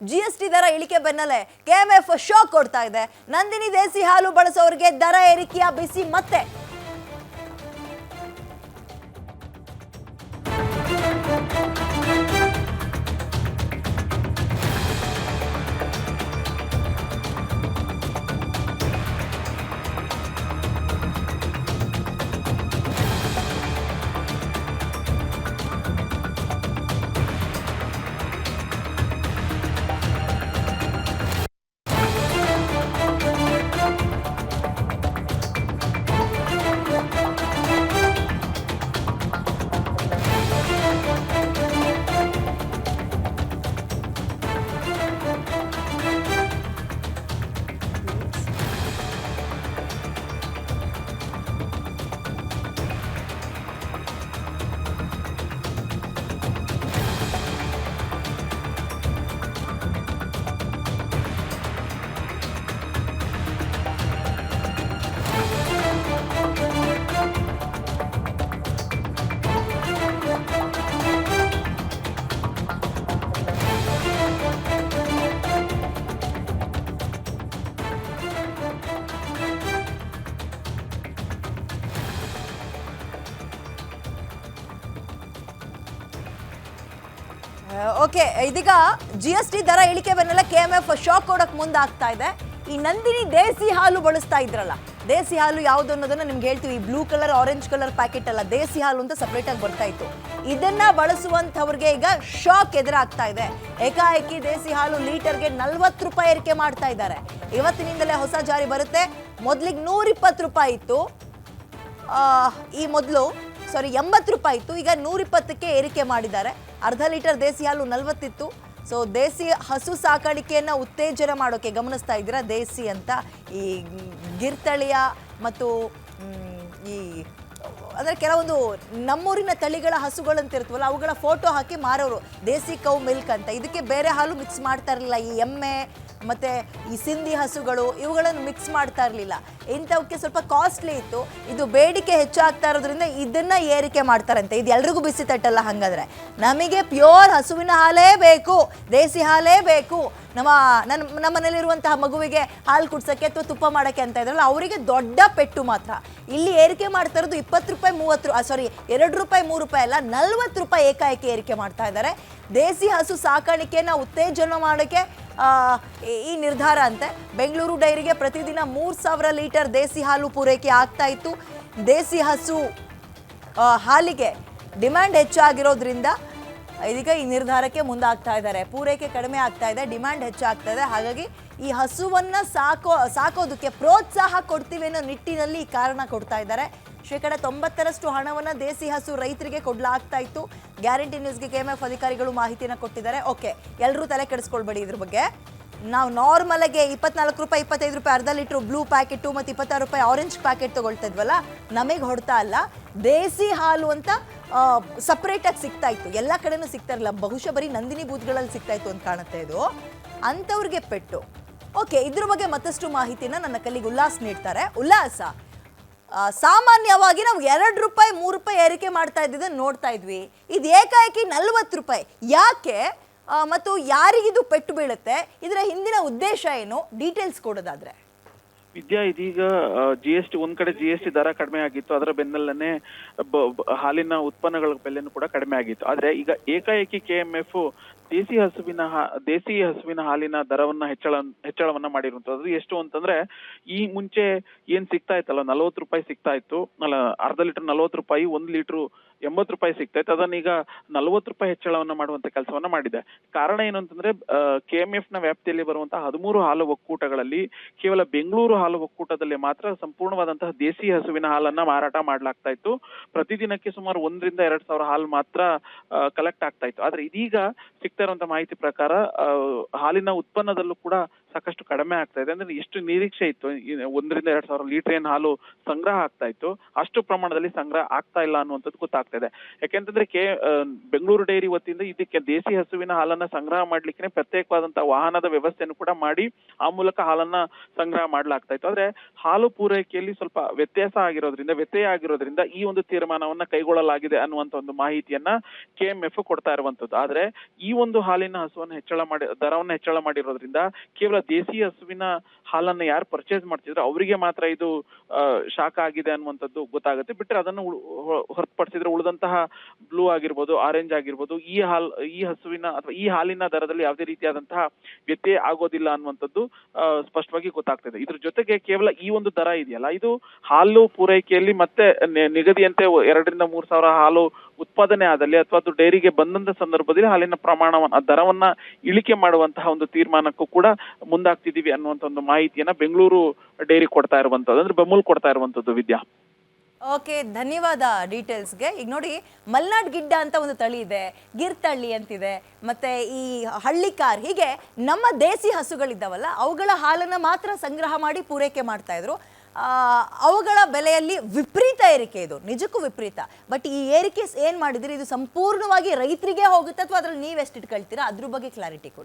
GST ದರ ಇಳಿಕೆ ಬೆನ್ನಲ್ಲೇ KMF ಶಾಕ್ ಕೊಡ್ತಾ ಇದೆ. ನಂದಿನಿ ದೇಸಿ ಹಾಲು ಬಳಸೋರಿಗೆ ದರ ಏರಿಕೆಯ ಬಿಸಿ ಮತ್ತೆ. ಓಕೆ, ಇದೀಗ GST ದರ ಇಳಿಕೆ ಬೆನ್ನಲ್ಲೇ KMF ಶಾಕ್ ಕೊಡಕ್ ಮುಂದಾಗ್ತಾ ಇದೆ. ಈ ನಂದಿನಿ ದೇಸಿ ಹಾಲು ಬಳಸ್ತಾ ಇದ್ರಲ್ಲ, ದೇಸಿ ಹಾಲು ಯಾವುದು ಅನ್ನೋದನ್ನ ನಿಮ್ಗೆ ಹೇಳ್ತೀವಿ. Blue colour orange colour packet ಅಲ್ಲ, ದೇಸಿ ಹಾಲು ಅಂತ ಸಪರೇಟ್ ಆಗಿ ಬರ್ತಾ ಇತ್ತು. ಇದನ್ನ ಬಳಸುವಂತವ್ರಿಗೆ ಈಗ ಶಾಕ್ ಎದುರಾಗ್ತಾ ಇದೆ. ಏಕಾಏಕಿ ದೇಸಿ ಹಾಲು ಲೀಟರ್ಗೆ 40 ರೂಪಾಯಿ ಏರಿಕೆ ಮಾಡ್ತಾ ಇದ್ದಾರೆ. ಇವತ್ತಿನಿಂದಲೇ ಹೊಸ ಜಾರಿ ಬರುತ್ತೆ. ಮೊದಲಿಗೆ 120 ರೂಪಾಯಿ ಇತ್ತು, ಈ ಮೊದಲು 80 ರೂಪಾಯಿ ಇತ್ತು, ಈಗ 120ಕ್ಕೆ ಏರಿಕೆ ಮಾಡಿದ್ದಾರೆ. ಅರ್ಧ ಲೀಟರ್ ದೇಸಿ ಹಾಲು 40 ಇತ್ತು. ಸೊ ದೇಸಿ ಹಸು ಸಾಕಾಣಿಕೆಯನ್ನ ಉತ್ತೇಜನ ಮಾಡೋಕೆ ಗಮನಿಸ್ತಾ ಇದ್ದೀರಾ. ದೇಸಿ ಅಂತ ಈ ಗಿರ್ತಳಿಯ ಮತ್ತು ಈ ಅಂದರೆ ಕೆಲವೊಂದು ನಮ್ಮೂರಿನ ತಳಿಗಳ ಹಸುಗಳಂತ ಇರ್ತವಲ್ಲ, ಅವುಗಳ ಫೋಟೋ ಹಾಕಿ ಮಾರೋರು ದೇಸಿ ಕೌ ಮಿಲ್ಕ್ ಅಂತ. ಇದಕ್ಕೆ ಬೇರೆ ಹಾಲು ಮಿಕ್ಸ್ ಮಾಡ್ತಾ ಇರಲಿಲ್ಲ. ಈ ಎಮ್ಮೆ ಮತ್ತು ಈ ಸಿಂಧಿ ಹಸುಗಳು ಇವುಗಳನ್ನು ಮಿಕ್ಸ್ ಮಾಡ್ತಾ ಇರಲಿಲ್ಲ. ಇಂಥವಕ್ಕೆ ಸ್ವಲ್ಪ ಕಾಸ್ಟ್ಲಿ ಇತ್ತು. ಇದು ಬೇಡಿಕೆ ಹೆಚ್ಚಾಗ್ತಾ ಇರೋದ್ರಿಂದ ಇದನ್ನು ಏರಿಕೆ ಮಾಡ್ತಾರಂತೆ. ಇದು ಎಲ್ರಿಗೂ ಬಿಸಿ ತಟ್ಟಲ್ಲ. ಹಾಗಾದರೆ ನಮಗೆ ಪ್ಯೂರ್ ಹಸುವಿನ ಹಾಲೇ ಬೇಕು, ದೇಸಿ ಹಾಲೇ ಬೇಕು. ನಮ್ಮ ಮನೇಲಿರುವಂತಹ ಮಗುವಿಗೆ ಹಾಲು ಕುಡ್ಸೋಕ್ಕೆ ಅಥವಾ ತುಪ್ಪ ಮಾಡೋಕ್ಕೆ ಅಂತ ಇದ್ರಲ್ಲ, ಅವರಿಗೆ ದೊಡ್ಡ ಪೆಟ್ಟು ಮಾತ್ರ. ಇಲ್ಲಿ ಏರಿಕೆ ಮಾಡ್ತಾ ಇರೋದು 20 ರೂಪಾಯಿ 2 ರೂಪಾಯಿ 3 ರೂಪಾಯಿ ಅಲ್ಲ, 40 ರೂಪಾಯಿ ಏಕಾಏಕಿ ಏರಿಕೆ ಮಾಡ್ತಾ ಇದ್ದಾರೆ. ದೇಸಿ ಹಸು ಸಾಕಾಣಿಕೆಯನ್ನು ಉತ್ತೇಜನ ಮಾಡೋಕ್ಕೆ ಈ ನಿರ್ಧಾರ ಅಂತೆ. ಬೆಂಗಳೂರು ಡೈರಿಗೆ ಪ್ರತಿದಿನ 3000 ಲೀಟರ್ ದೇಸಿ ಹಾಲು ಪೂರೈಕೆ ಆಗ್ತಾ ಇತ್ತು. ದೇಸಿ ಹಸು ಹಾಲಿಗೆ ಡಿಮ್ಯಾಂಡ್ ಹೆಚ್ಚಾಗಿರೋದ್ರಿಂದ ಇದೀಗ ಈ ನಿರ್ಧಾರಕ್ಕೆ ಮುಂದಾಗ್ತಾ ಇದ್ದಾರೆ. ಪೂರೈಕೆ ಕಡಿಮೆ ಆಗ್ತಾ ಇದೆ, ಡಿಮ್ಯಾಂಡ್ ಹೆಚ್ಚಾಗ್ತಾ ಇದೆ. ಹಾಗಾಗಿ ಈ ಹಸುವನ್ನ ಸಾಕೋದಕ್ಕೆ ಪ್ರೋತ್ಸಾಹ ಕೊಡ್ತೀವಿ ಅನ್ನೋ ನಿಟ್ಟಿನಲ್ಲಿ ಈ ಕಾರಣ ಕೊಡ್ತಾ ಇದ್ದಾರೆ. 90% ಹಣವನ್ನ ದೇಸಿ ಹಸು ರೈತರಿಗೆ ಕೊಡ್ಲಾಗ್ತಾ ಇತ್ತು. ಗ್ಯಾರಂಟಿ ನ್ಯೂಸ್ಗೆ KMF ಅಧಿಕಾರಿಗಳು ಮಾಹಿತಿಯನ್ನು ಕೊಟ್ಟಿದ್ದಾರೆ. ಓಕೆ, ಎಲ್ಲರೂ ತಲೆ ಕೆಡಿಸ್ಕೊಳ್ಬೇಡಿ ಇದ್ರ ಬಗ್ಗೆ. ನಾವು ನಾರ್ಮಲ್ ಆಗಿ 24 ರೂಪಾಯಿ 25 ರೂಪಾಯಿ ಅರ್ಧ ಲೀಟ್ರು ಬ್ಲೂ ಪ್ಯಾಕೆಟು ಮತ್ತು 26 ರೂಪಾಯಿ ಆರೆಂಜ್ ಪ್ಯಾಕೆಟ್ ತಗೊಳ್ತಾ ಇದ್ವಲ್ಲ, ನಮಗೆ ಹೊಡ್ತಾ ಅಲ್ಲ. ದೇಸಿ ಹಾಲು ಅಂತ ಸಪ್ರೇಟಾಗಿ ಸಿಗ್ತಾ ಇತ್ತು, ಎಲ್ಲ ಕಡೆನೂ ಸಿಗ್ತಾ ಇರಲಿಲ್ಲ. ಬಹುಶಃ ಬರೀ ನಂದಿನಿ ಬೂತ್ಗಳಲ್ಲಿ ಸಿಗ್ತಾ ಇತ್ತು ಅಂತ ಕಾಣುತ್ತೆ. ಇದು ಅಂಥವ್ರಿಗೆ ಪೆಟ್ಟು. ಓಕೆ, ಇದ್ರ ಬಗ್ಗೆ ಮತ್ತಷ್ಟು ಮಾಹಿತಿನ ನನ್ನ ಕಲ್ಲಿಗೆ ಉಲ್ಲಾಸ್ ನೀಡ್ತಾರೆ. ಉಲ್ಲಾಸ, ಸಾಮಾನ್ಯವಾಗಿ ನಾವು 2 ರೂಪಾಯಿ 3 ರೂಪಾಯಿ ಏರಿಕೆ ಮಾಡ್ತಾ ಇದ್ದಿದ್ದನ್ನು ನೋಡ್ತಾ ಇದ್ವಿ. ಇದು ಏಕಾಏಕಿ 40 ರೂಪಾಯಿ ಯಾಕೆ ಮತ್ತು ಯಾರಿಗಿದು ಪೆಟ್ಟು ಬೀಳುತ್ತೆ? ಇದರ ಹಿಂದಿನ ಉದ್ದೇಶ ಏನು? ಡೀಟೇಲ್ಸ್ ಕೊಡೋದಾದ್ರೆ ವಿದ್ಯಾ, ಇದೀಗ GST ಒಂದ್ ಕಡೆ GST ದರ ಕಡಿಮೆ ಆಗಿತ್ತು, ಅದರ ಬೆನ್ನಲ್ಲೇ ಹಾಲಿನ ಉತ್ಪನ್ನಗಳ ಬೆಲೆನೂ ಕೂಡ ಕಡಿಮೆ ಆಗಿತ್ತು. ಆದ್ರೆ ಈಗ ಏಕಾಏಕಿ KMF ದೇಸಿ ಹಸುವಿನ ಹಾಲಿನ ದರವನ್ನ ಹೆಚ್ಚಳವನ್ನ ಮಾಡಿರುವಂತದ್ದು. ಎಷ್ಟು ಅಂತಂದ್ರೆ, ಈ ಮುಂಚೆ ಏನ್ ಸಿಗ್ತಾ ಇತ್ತಲ್ಲ 40 ರೂಪಾಯಿ ಸಿಗ್ತಾ ಇತ್ತು, ಅರ್ಧ ಲೀಟರ್ 40 ರೂಪಾಯಿ, 1 ಲೀಟರ್ 80 ರೂಪಾಯಿ ಸಿಗ್ತಾ ಇತ್ತು. ಅದನ್ನೀಗ 40 ರೂಪಾಯಿ ಹೆಚ್ಚಳವನ್ನ ಮಾಡುವಂತ ಕೆಲಸವನ್ನ ಮಾಡಿದೆ. ಕಾರಣ ಏನು ಅಂತಂದ್ರೆ, KMF ನ ವ್ಯಾಪ್ತಿಯಲ್ಲಿ ಬರುವಂತಹ 13 ಹಾಲು ಒಕ್ಕೂಟಗಳಲ್ಲಿ ಕೇವಲ ಬೆಂಗಳೂರು ಹಾಲು ಒಕ್ಕೂಟದಲ್ಲಿ ಮಾತ್ರ ಸಂಪೂರ್ಣವಾದಂತಹ ದೇಸಿ ಹಸುವಿನ ಹಾಲನ್ನ ಮಾರಾಟ ಮಾಡ್ಲಾಗ್ತಾ ಇತ್ತು. ಪ್ರತಿದಿನಕ್ಕೆ ಸುಮಾರು 1 ರಿಂದ 2 ಸಾವಿರ ಹಾಲು ಮಾತ್ರ ಕಲೆಕ್ಟ್ ಆಗ್ತಾ ಇತ್ತು. ಆದ್ರೆ ಇದೀಗ ಸಿಗ್ತಾ ಇರುವಂತಹ ಮಾಹಿತಿ ಪ್ರಕಾರ ಹಾಲಿನ ಉತ್ಪನ್ನದಲ್ಲೂ ಕೂಡ ಸಾಕಷ್ಟು ಕಡಿಮೆ ಆಗ್ತಾ ಇದೆ. ಅಂದ್ರೆ ಎಷ್ಟು ನಿರೀಕ್ಷೆ ಇತ್ತು 1 ರಿಂದ 2 ಸಾವಿರ ಲೀಟರ್ ಏನ್ ಹಾಲು ಸಂಗ್ರಹ ಆಗ್ತಾ ಇತ್ತು, ಅಷ್ಟು ಪ್ರಮಾಣದಲ್ಲಿ ಸಂಗ್ರಹ ಆಗ್ತಾ ಇಲ್ಲ ಅನ್ನುವಂಥದ್ದು ಗೊತ್ತಾಗ್ತಾ ಇದೆ. ಯಾಕೆಂತಂದ್ರೆ ಬೆಂಗಳೂರು ಡೈರಿ ವತಿಯಿಂದ ಇದಕ್ಕೆ ದೇಸಿ ಹಸುವಿನ ಹಾಲನ್ನ ಸಂಗ್ರಹ ಮಾಡ್ಲಿಕ್ಕೆ ಪ್ರತ್ಯೇಕವಾದಂತಹ ವಾಹನದ ವ್ಯವಸ್ಥೆಯನ್ನು ಕೂಡ ಮಾಡಿ ಆ ಮೂಲಕ ಹಾಲನ್ನ ಸಂಗ್ರಹ ಮಾಡ್ಲಾಗ್ತಾ ಇತ್ತು. ಆದ್ರೆ ಹಾಲು ಪೂರೈಕೆಯಲ್ಲಿ ಸ್ವಲ್ಪ ವ್ಯತ್ಯಯ ಆಗಿರೋದ್ರಿಂದ ಈ ಒಂದು ತೀರ್ಮಾನವನ್ನ ಕೈಗೊಳ್ಳಲಾಗಿದೆ ಅನ್ನುವಂತ ಒಂದು ಮಾಹಿತಿಯನ್ನ KMF ಕೊಡ್ತಾ ಇರುವಂತದ್ದು. ಆದ್ರೆ ಈ ಒಂದು ಹಾಲಿನ ಹಸುವನ್ನು ದರವನ್ನ ಹೆಚ್ಚಳ ಮಾಡಿರೋದ್ರಿಂದ ಕೇವಲ ದೇಸಿ ಹಸುವಿನ ಹಾಲನ್ನ ಯಾರು ಪರ್ಚೇಸ್ ಮಾಡ್ತಿದ್ರು ಅವರಿಗೆ ಮಾತ್ರ ಇದು ಶಾಖ ಆಗಿದೆ ಅನ್ನುವಂಥದ್ದು ಗೊತ್ತಾಗುತ್ತೆ. ಬಿಟ್ಟರೆ ಅದನ್ನು ಹೊರತುಪಡಿಸಿದ್ರೆ ಉಳಿದಂತಹ ಬ್ಲೂ ಆಗಿರ್ಬೋದು, ಆರೆಂಜ್ ಆಗಿರ್ಬೋದು, ಈ ಹಸುವಿನ ಅಥವಾ ಈ ಹಾಲಿನ ದರದಲ್ಲಿ ಯಾವುದೇ ರೀತಿಯಾದಂತಹ ವ್ಯತ್ಯಯ ಆಗೋದಿಲ್ಲ ಅನ್ನುವಂಥದ್ದು ಸ್ಪಷ್ಟವಾಗಿ ಗೊತ್ತಾಗ್ತದೆ. ಇದ್ರ ಜೊತೆಗೆ ಕೇವಲ ಈ ಒಂದು ದರ ಇದೆಯಲ್ಲ, ಇದು ಹಾಲು ಪೂರೈಕೆಯಲ್ಲಿ ಮತ್ತೆ ನಿಗದಿಯಂತೆ 2,000-3,000 ಹಾಲು ಉತ್ಪಾದನೆ ಆದಲ್ಲಿ ಅಥವಾ ಅದು ಡೈರಿಗೆ ಬಂದಂತ ಸಂದರ್ಭದಲ್ಲಿ ಹಾಲಿನ ಪ್ರಮಾಣವನ್ನ ದರವನ್ನ ಇಳಿಕೆ ಮಾಡುವಂತಹ ಒಂದು ತೀರ್ಮಾನಕ್ಕೂ ಕೂಡ ಮುಂದಾಗ್ತಿದೀವಿ ಅನ್ನುವಂತ ಒಂದು ಮಾಹಿತಿಯನ್ನ ಬೆಂಗಳೂರು ಡೈರಿ ಕೊಡ್ತಾ ಇರುವಂತದ್ದು, ಅಂದ್ರೆ ಬೆಮೂಲ್ ಕೊಡ್ತಾ ಇರುವಂತದ್ದು. ವಿದ್ಯಾ, ಓಕೆ, ಧನ್ಯವಾದ ಡೀಟೇಲ್ಸ್ಗೆ. ಈಗ ನೋಡಿ, ಮಲ್ನಾಡ್ ಗಿಡ್ಡ ಅಂತ ಒಂದು ತಳಿ ಇದೆ, ಗಿರ್ತಳ್ಳಿ ಅಂತಿದೆ, ಮತ್ತೆ ಈ ಹಳ್ಳಿಕಾರ್, ಹೀಗೆ ನಮ್ಮ ದೇಸಿ ಹಸುಗಳಿದ್ದಾವಲ್ಲ ಅವುಗಳ ಹಾಲನ್ನು ಮಾತ್ರ ಸಂಗ್ರಹ ಮಾಡಿ ಪೂರೈಕೆ ಮಾಡ್ತಾ ಇದ್ರು. ಅವುಗಳ ಬೆಲೆಯಲ್ಲಿ ವಿಪರೀತ ಏರಿಕೆ, ಇದು ನಿಜಕ್ಕೂ ವಿಪರೀತ. ಬಟ್ ಈ ಏರಿಕೆ ಏನು ಮಾಡಿದ್ರಿ, ಇದು ಸಂಪೂರ್ಣವಾಗಿ ರೈತರಿಗೆ ಹೋಗುತ್ತೆ ಅಥವಾ ಅದ್ರಲ್ಲಿ ನೀವೆಷ್ಟು ಇಟ್ಕೊಳ್ತೀರಾ, ಅದ್ರ ಬಗ್ಗೆ ಕ್ಲಾರಿಟಿ ಕೊಡಿ.